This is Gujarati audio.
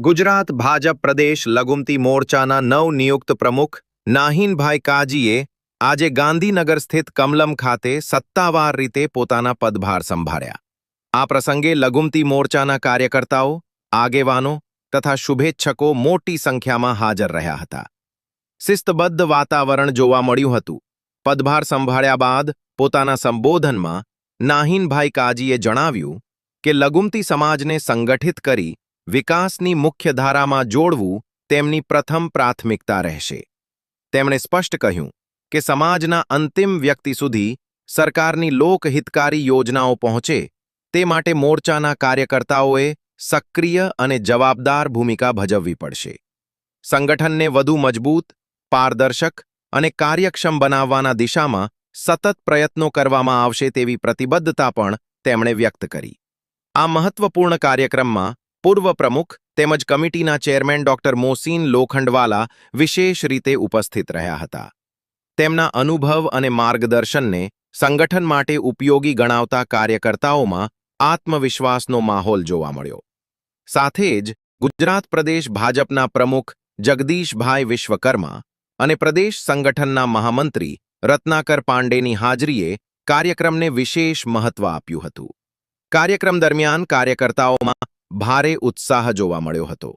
ગુજરાત ભાજપ પ્રદેશ લઘુમતી મોરચાના નવનિયુક્ત પ્રમુખ નાહિનભાઈ કાજીએ આજે ગાંધીનગર સ્થિત કમલમ ખાતે સત્તાવાર રીતે પોતાના પદભાર સંભાળ્યા. આ પ્રસંગે લઘુમતી મોરચાના કાર્યકર્તાઓ, આગેવાનો તથા શુભેચ્છકો મોટી સંખ્યામાં હાજર રહ્યા હતા. શિસ્તબદ્ધ વાતાવરણ જોવા મળ્યું હતું. પદભાર સંભાળ્યા બાદ પોતાના સંબોધનમાં નાહિનભાઈ કાજીએ જણાવ્યું કે લઘુમતી સમાજને સંગઠિત કરી વિકાસની મુખ્યધારામાં જોડવું તેમની પ્રથમ પ્રાથમિકતા રહેશે. તેમણે સ્પષ્ટ કહ્યું કે સમાજના અંતિમ વ્યક્તિ સુધી સરકારની લોકહિતકારી યોજનાઓ પહોંચે તે માટે મોરચાના કાર્યકર્તાઓએ સક્રિય અને જવાબદાર ભૂમિકા ભજવવી પડશે. સંગઠનને વધુ મજબૂત, પારદર્શક અને કાર્યક્ષમ બનાવવાના દિશામાં સતત પ્રયત્નો કરવામાં આવશે તેવી પ્રતિબદ્ધતા પણ તેમણે વ્યક્ત કરી. આ મહત્વપૂર્ણ કાર્યક્રમમાં પૂર્વ પ્રમુખ તેમજ કમિટીના ચેરમેન ડોક્ટર મોસીન લોખંડવાલા વિશેષ રીતે ઉપસ્થિત રહ્યા હતા. તેમના અનુભવ અને માર્ગદર્શનને સંગઠન માટે ઉપયોગી ગણાવતા કાર્યકર્તાઓમાં આત્મવિશ્વાસનો માહોલ જોવા મળ્યો. સાથે જ ગુજરાત પ્રદેશ ભાજપના પ્રમુખ જગદીશભાઈ વિશ્વકર્મા અને પ્રદેશ સંગઠનના મહામંત્રી રત્નાકર પાંડેની હાજરીએ કાર્યક્રમને વિશેષ મહત્વ આપ્યું હતું. કાર્યક્રમ દરમિયાન કાર્યકર્તાઓમાં ભારે ઉત્સાહ જોવા મળ્યો હતો.